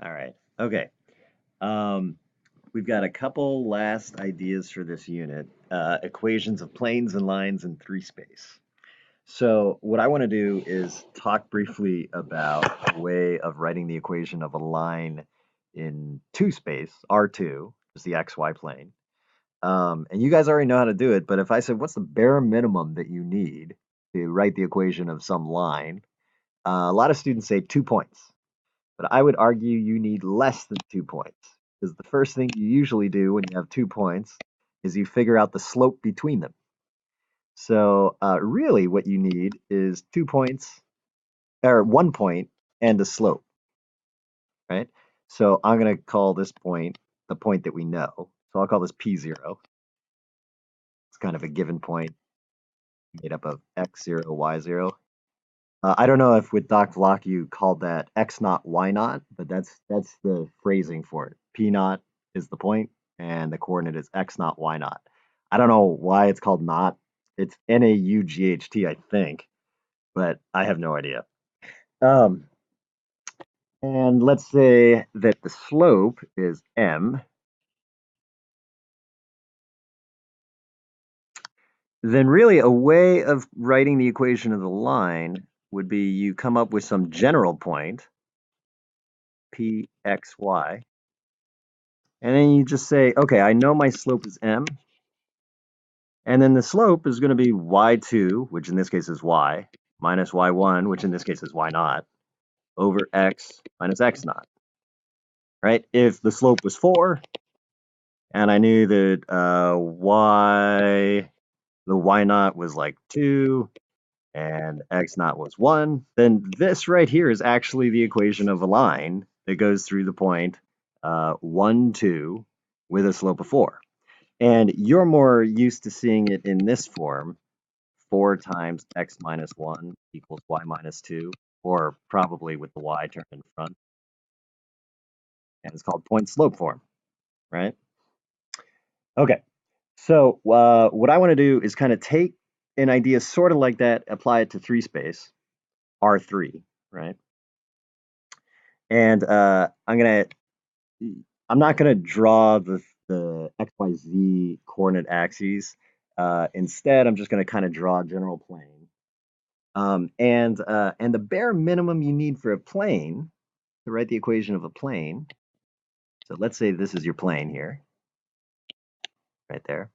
All right. Okay. Um, we've got a couple last ideas for this unit, equations of planes and lines in three space. So what I want to do is talk briefly about a way of writing the equation of a line in two space, R2, is the XY plane. And you guys already know how to do it, but if I said, what's the bare minimum that you need to write the equation of some line? A lot of students say 2 points. But I would argue you need less than 2 points because the first thing you usually do when you have 2 points is you figure out the slope between them. So really what you need is 2 points or 1 point and a slope, right? So I'm going to call this point the point that we know. So I'll call this P0. It's kind of a given point made up of x0, y0. I don't know if with Doc Vlock you called that x naught, y naught, but that's the phrasing for it. P naught is the point, and the coordinate is x naught, y naught. I don't know why it's called naught. It's NAUGHT, I think, but I have no idea. Um, and let's say that the slope is m. Then really a way of writing the equation of the line would be you come up with some general point, pxy, and then you just say, okay, I know my slope is m, and then the slope is going to be y2, which in this case is y, minus y1, which in this case is y naught, over x minus x naught, right? If the slope was 4, and I knew that the y naught was like 2, and x naught was 1, then this right here is actually the equation of a line that goes through the point 1, 2 with a slope of 4. And you're more used to seeing it in this form, 4 times x minus 1 equals y minus 2, or probably with the y turned in front. And it's called point slope form, right? Okay, so what I want to do is kind of take an idea sort of like that, apply it to three space, R3, right? And I'm not gonna draw the XYZ coordinate axes. Instead, I'm just gonna kind of draw a general plane. And the bare minimum you need for a plane to write the equation of a plane. So let's say this is your plane here, right there.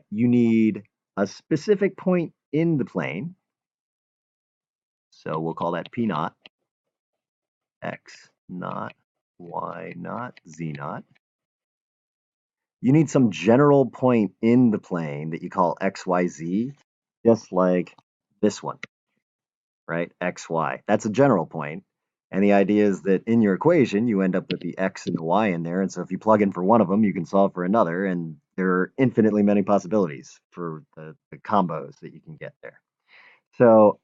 You need a specific point in the plane. So we'll call that P naught, X naught, Y naught, Z naught. You need some general point in the plane that you call XYZ, just like this one, right? XY. That's a general point. And the idea is that in your equation, you end up with the X and the Y in there. And so if you plug in for one of them, you can solve for another. And there are infinitely many possibilities for the combos that you can get there. So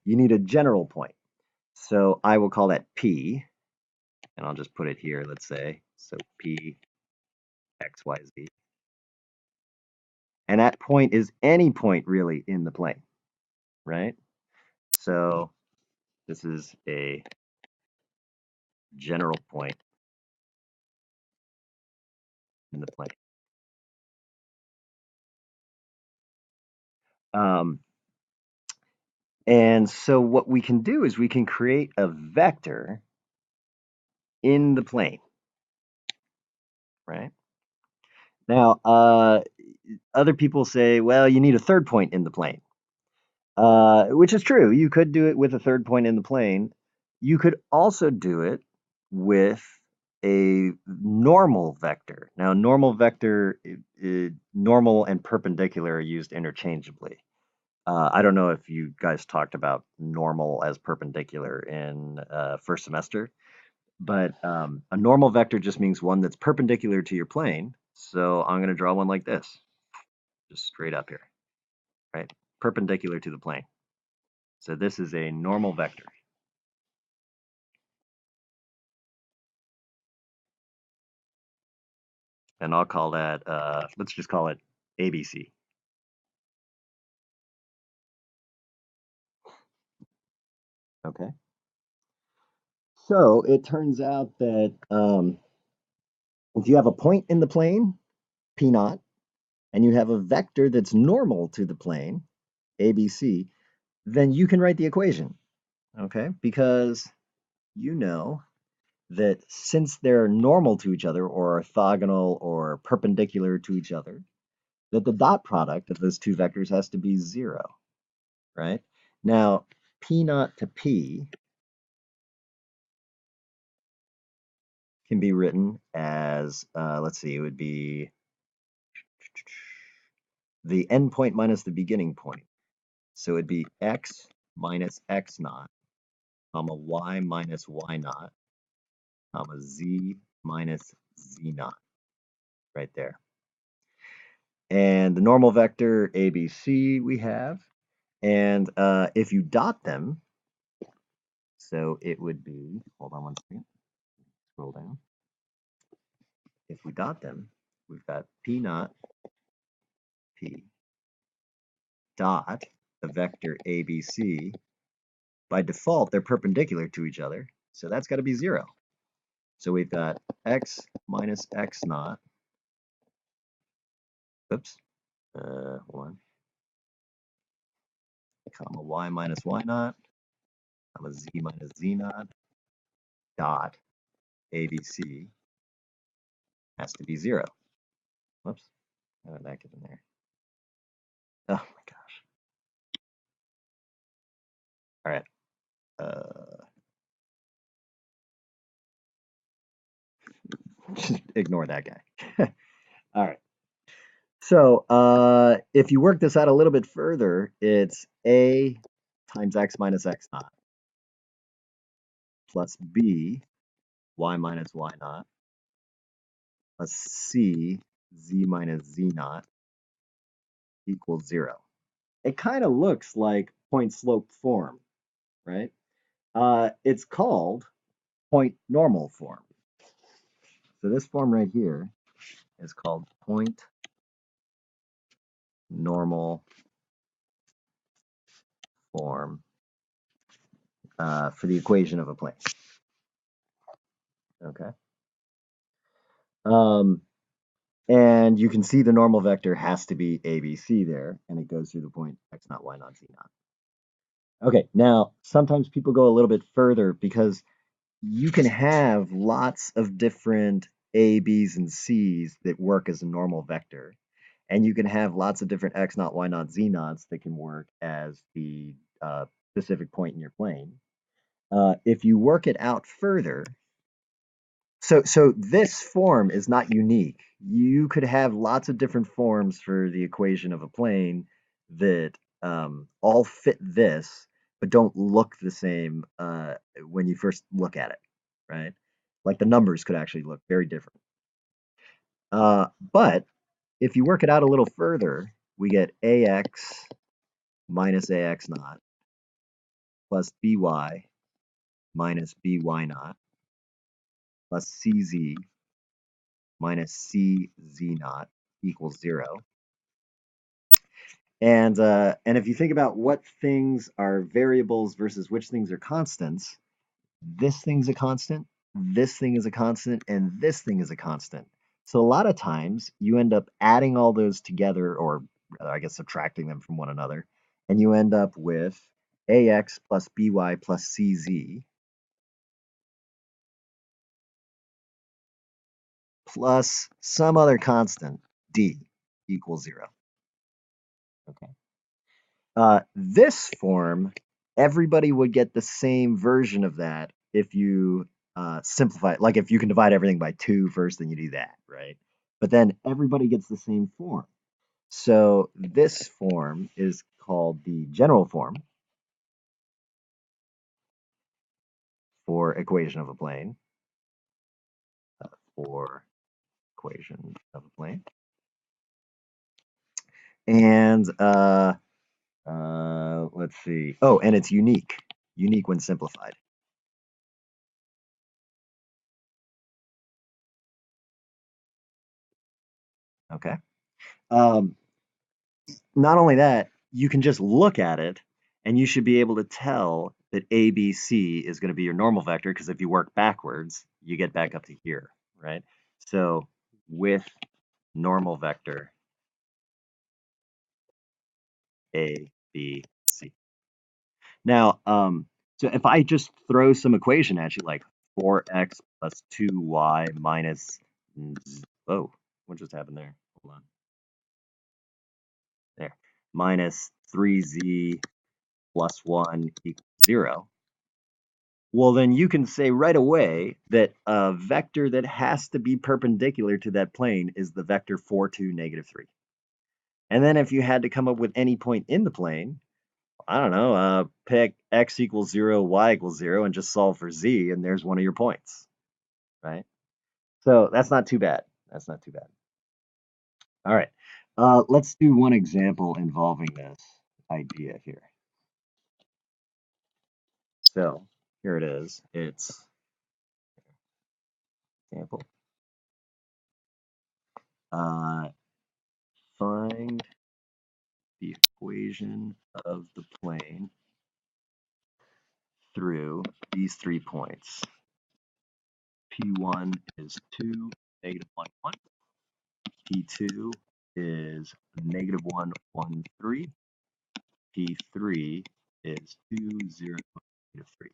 you need a general point. So I will call that P, and I'll just put it here, let's say. So P, X, Y, Z. And that point is any point really in the plane, right? So this is a general point in the plane. Um, and so what we can do is we can create a vector in the plane, right? Now, other people say, well, you need a third point in the plane, which is true. You could do it with a third point in the plane. You could also do it with a normal vector. Now, normal vector, normal and perpendicular are used interchangeably. I don't know if you guys talked about normal as perpendicular in first semester, but a normal vector just means one that's perpendicular to your plane. So I'm going to draw one like this, just straight up here, right? Perpendicular to the plane. So this is a normal vector. And I'll call that, let's just call it ABC. Okay. So it turns out that if you have a point in the plane, P naught, and you have a vector that's normal to the plane, ABC, then you can write the equation, okay? Because you know that since they're normal to each other or orthogonal or perpendicular to each other, that the dot product of those two vectors has to be 0, right? Now, P naught to P can be written as, let's see, it would be the endpoint minus the beginning point. So it'd be x minus x naught, comma y minus y naught, comma z minus z naught, right there. And the normal vector ABC we have. And if you dot them, so it would be, hold on one second, scroll down. If we dot them, we've got P naught P dot the vector ABC. By default, they're perpendicular to each other, so that's got to be 0. So we've got x minus x naught, oops, 1, comma y minus y naught, comma z minus z naught, dot ABC has to be 0. Whoops, how did that get in there? Oh my gosh. All right. Just ignore that guy. All right. So if you work this out a little bit further, it's a times x minus x naught plus b y minus y naught plus c z minus z naught equals 0. It kind of looks like point slope form, right? It's called point normal form. So this form right here is called point normal form for the equation of a plane. Okay. And you can see the normal vector has to be ABC there, and it goes through the point x naught, y naught, z naught. Okay, now sometimes people go a little bit further because you can have lots of different A, B's, and C's that work as a normal vector. And you can have lots of different x naught, y naught, z naughts that can work as the specific point in your plane. If you work it out further, so this form is not unique. You could have lots of different forms for the equation of a plane that all fit this, but don't look the same when you first look at it, right? Like the numbers could actually look very different. But if you work it out a little further, we get ax minus ax naught plus by minus by naught plus cz minus cz naught equals 0. And if you think about what things are variables versus which things are constants, this thing's a constant, this thing is a constant, and this thing is a constant. So a lot of times you end up adding all those together, or I guess subtracting them from one another, and you end up with ax plus by plus cz plus some other constant, d, equals 0. Okay. This form, everybody would get the same version of that if you simplify it. Like if you can divide everything by 2 first, then you do that, right? But then everybody gets the same form. So this form is called the general form for equation of a plane. For equation of a plane. And let's see. Oh, and it's unique when simplified. Okay. Not only that, you can just look at it and you should be able to tell that ABC is going to be your normal vector, because if you work backwards, you get back up to here, right? So with normal vector A, B, C. Now, so if I just throw some equation at you, like 4x plus 2y minus, oh, what just happened there? Hold on. There. Minus 3z plus 1 equals 0. Well, then you can say right away that a vector that has to be perpendicular to that plane is the vector 4, 2, negative 3. And then if you had to come up with any point in the plane, I don't know, pick x equals 0, y equals 0, and just solve for z, and there's one of your points, right? So that's not too bad. That's not too bad. All right, let's do one example involving this idea here. So here it is. It's example. Find the equation of the plane through these 3 points. P1 is 2, negative 1, 1. P2 is negative 1, 1, 3. P3 is 2, 0, negative 3.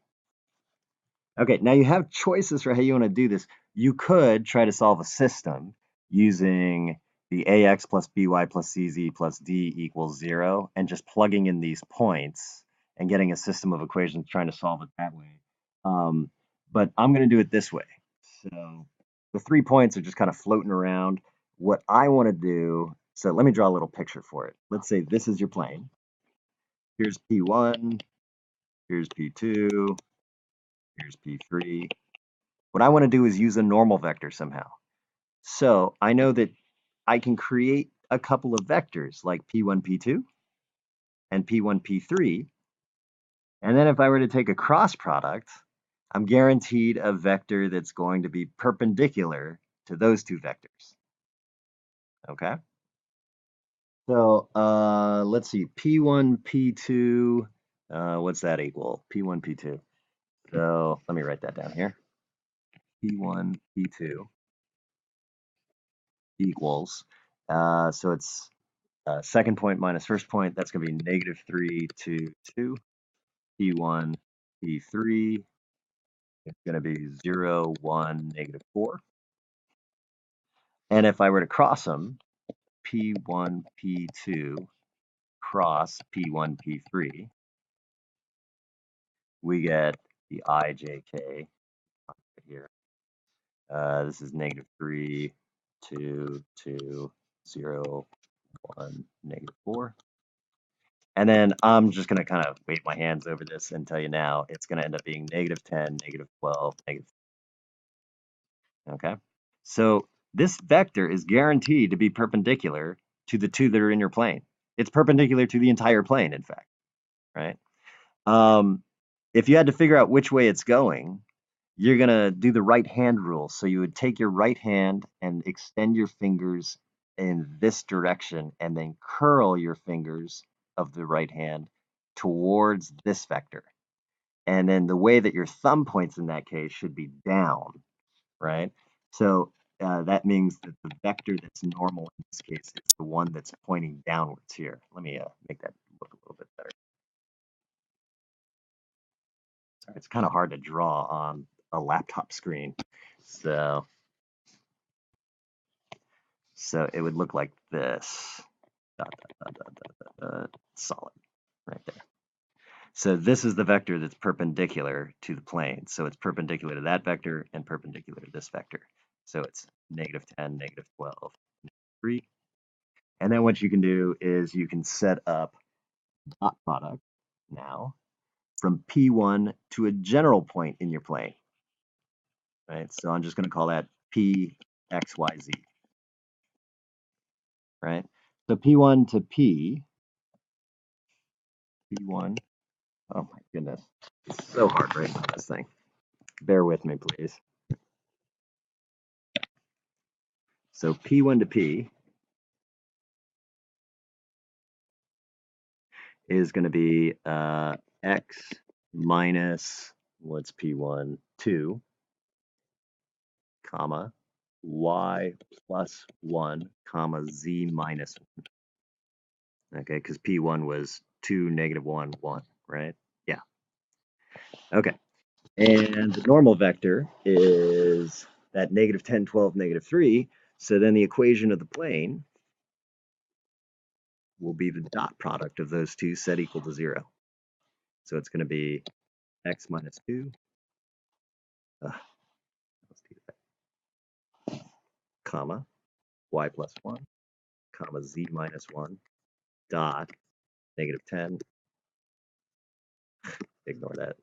Okay, now you have choices for how you want to do this. You could try to solve a system using the ax plus by plus cz plus d equals 0 and just plugging in these points and getting a system of equations trying to solve it that way. But I'm going to do it this way. So the 3 points are just kind of floating around. What I want to do, so let me draw a little picture for it. Let's say this is your plane. Here's P1, here's P2, here's P3. What I want to do is use a normal vector somehow. So I know that I can create a couple of vectors like P1, P2 and P1, P3. And then if I were to take a cross product, I'm guaranteed a vector that's going to be perpendicular to those two vectors. Okay? So let's see, P1, P2, what's that equal? P1, P2. So let me write that down here. P1, P2 equals, so it's second point minus first point, that's going to be negative 3, 2, 2. P1, P3 is going to be 0, 1, negative 4. And if I were to cross them, P1, P2 cross P1, P3, we get the IJK here. This is negative 3, 2, 2, 0, 1, negative 4. And then I'm just going to kind of wave my hands over this and tell you now it's going to end up being negative 10, negative 12, negative. Okay. So this vector is guaranteed to be perpendicular to the two that are in your plane. It's perpendicular to the entire plane, in fact, right? If you had to figure out which way it's going, you're going to do the right hand rule. So you would take your right hand and extend your fingers in this direction and then curl your fingers of the right hand towards this vector. And then the way that your thumb points in that case should be down, right? So that means that the vector that's normal in this case is the one that's pointing downwards here. Let me make that look a little bit better. Sorry, it's kind of hard to draw on a laptop screen. So it would look like this. Dot, dot, dot, dot, dot, dot, solid, right there. So this is the vector that's perpendicular to the plane. So it's perpendicular to that vector and perpendicular to this vector. So it's negative 10, negative 12, 3. And then what you can do is you can set up dot product now from P1 to a general point in your plane, right? So I'm just going to call that P, X, Y, Z, right? So P1 to P1, oh my goodness, it's so hard writing on this thing. Bear with me, please. So P1 to P is going to be X minus, what's P1? 2, comma, y plus 1, comma, z minus 1. Okay, because P1 was 2, -1, 1, right? Yeah. Okay. And the normal vector is that -10, 12, -3. So then the equation of the plane will be the dot product of those two set equal to 0. So it's going to be x minus 2, let's do that, comma, y plus 1, comma, z minus 1, dot, -10, ignore that,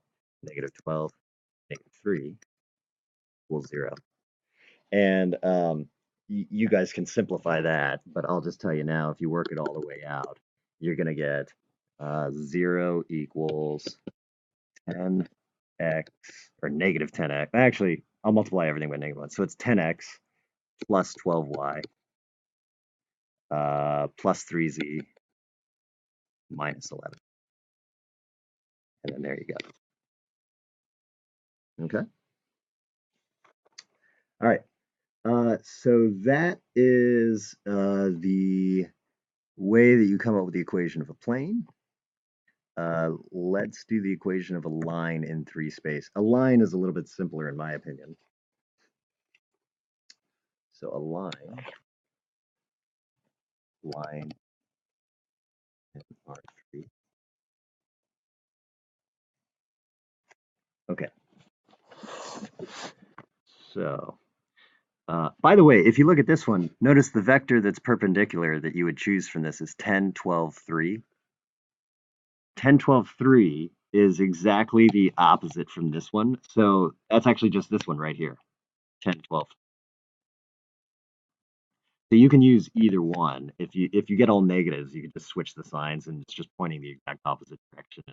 -12, -3 equals 0. And you guys can simplify that, but I'll just tell you now, if you work it all the way out, you're going to get 0 equals 10x, or -10x. Actually, I'll multiply everything by -1. So it's 10x plus 12y plus 3z minus 11. And then there you go. Okay. All right. So that is the way that you come up with the equation of a plane. Let's do the equation of a line in 3 space. A line is a little bit simpler in my opinion. So a line in R3. Okay. So, by the way, if you look at this one, notice the vector that's perpendicular that you would choose from this is 10, 12, 3. 10, 12, 3 is exactly the opposite from this one. So that's actually just this one right here, 10, 12. So you can use either one. If you get all negatives, you can just switch the signs and it's just pointing the exact opposite direction.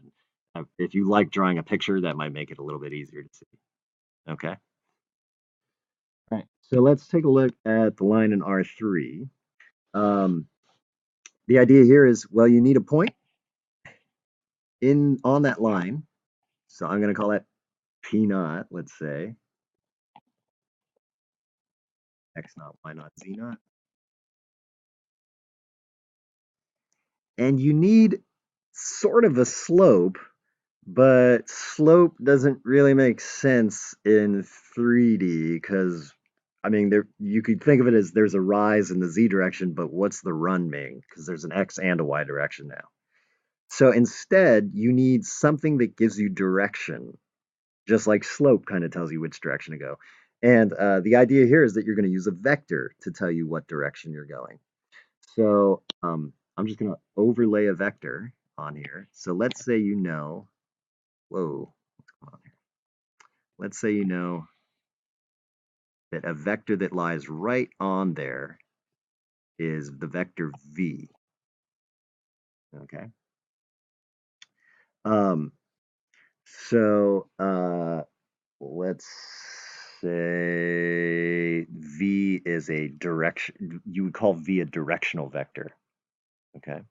And if you like drawing a picture, that might make it a little bit easier to see. Okay. All right. So let's take a look at the line in R3. The idea here is, well, you need a point on that line. So I'm going to call that P naught, let's say. X naught, Y naught, Z naught. And you need sort of a slope, but slope doesn't really make sense in 3D because, I mean, you could think of it as there's a rise in the Z direction, but what's the run mean? Because there's an X and a Y direction now. So instead, you need something that gives you direction, just like slope kind of tells you which direction to go. And the idea here is that you're going to use a vector to tell you what direction you're going. So I'm just going to overlay a vector on here. So let's say you know, whoa, what's going on here? Let's say you know that a vector that lies right on there is the vector v. Okay. Um, so let's say v is a direction. You would call v a directional vector. Okay.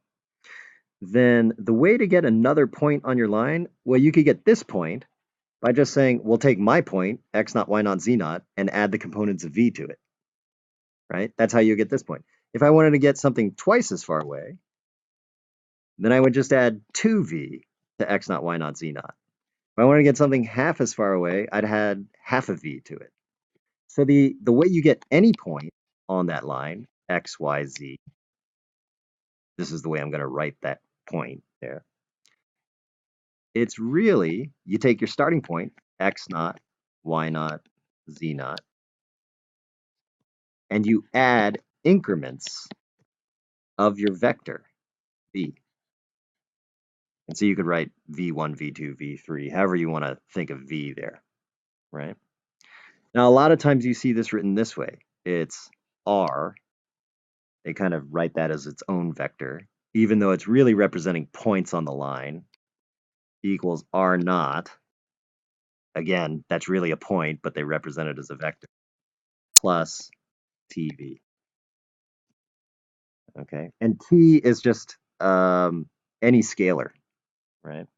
Then the way to get another point on your line, well, you could get this point by just saying, we'll take my point, x naught, y naught, z naught, and add the components of v to it, right? That's how you get this point. If I wanted to get something twice as far away, then I would just add 2v to x naught, y naught, z naught. If I wanted to get something half as far away, I'd add half of v to it. So the way you get any point on that line, x, y, z, this is the way I'm going to write that point there. It's really, you take your starting point, x naught, y naught, z naught, and you add increments of your vector, v. And so you could write v1, v2, v3, however you want to think of v there, right? Now, a lot of times you see this written this way. It's r. They kind of write that as its own vector, even though it's really representing points on the line, equals r naught. Again, that's really a point, but they represent it as a vector, plus tv. Okay, and t is just any scalar, right?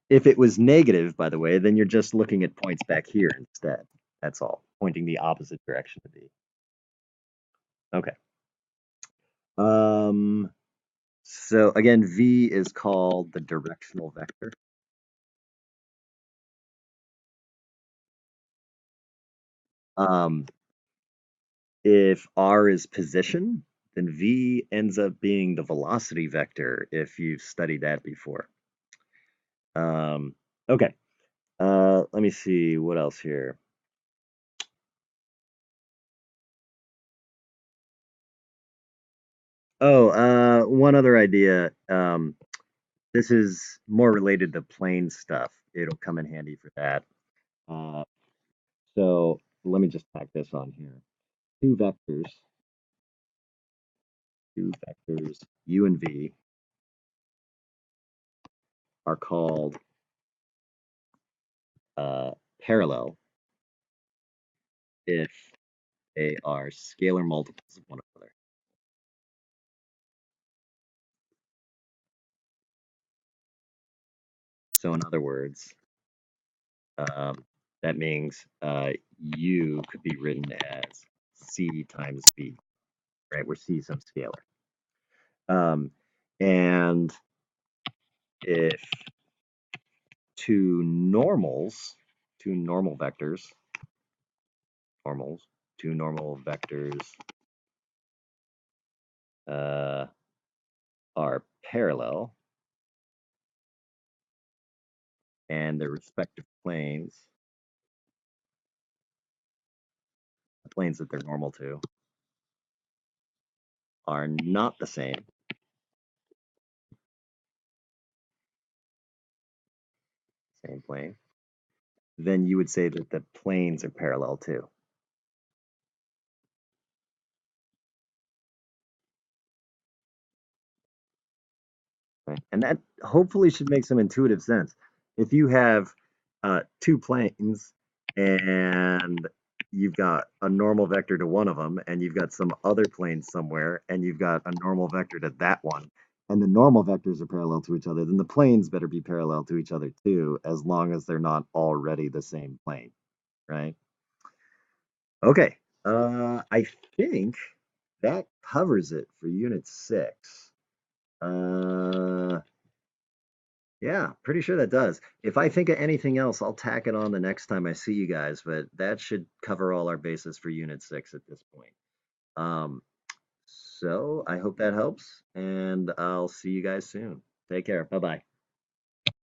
If it was negative, by the way, then you're just looking at points back here instead. That's all, pointing the opposite direction to B. Okay. So again, V is called the directional vector. Um, if R is position, then V ends up being the velocity vector if you've studied that before. Okay. Let me see what else here. Oh, one other idea. This is more related to plane stuff. It'll come in handy for that. Uh, so let me just tack this on here. Two vectors, U and V, are called parallel if they are scalar multiples of one another. So in other words, that means U could be written as C times B, right? Where C is some scalar. And if two normal vectors, two normal vectors are parallel and their respective planes, the planes that they're normal to, are not the same plane, then you would say that the planes are parallel too. Right? And that hopefully should make some intuitive sense. If you have two planes and you've got a normal vector to one of them, and you've got some other plane somewhere, and you've got a normal vector to that one, and the normal vectors are parallel to each other, then the planes better be parallel to each other too, as long as they're not already the same plane, right? Okay, I think that covers it for Unit 6. Uh, yeah, pretty sure that does. If I think of anything else, I'll tack it on the next time I see you guys, but that should cover all our bases for Unit 6 at this point. Um, so I hope that helps, and I'll see you guys soon. Take care. Bye-bye.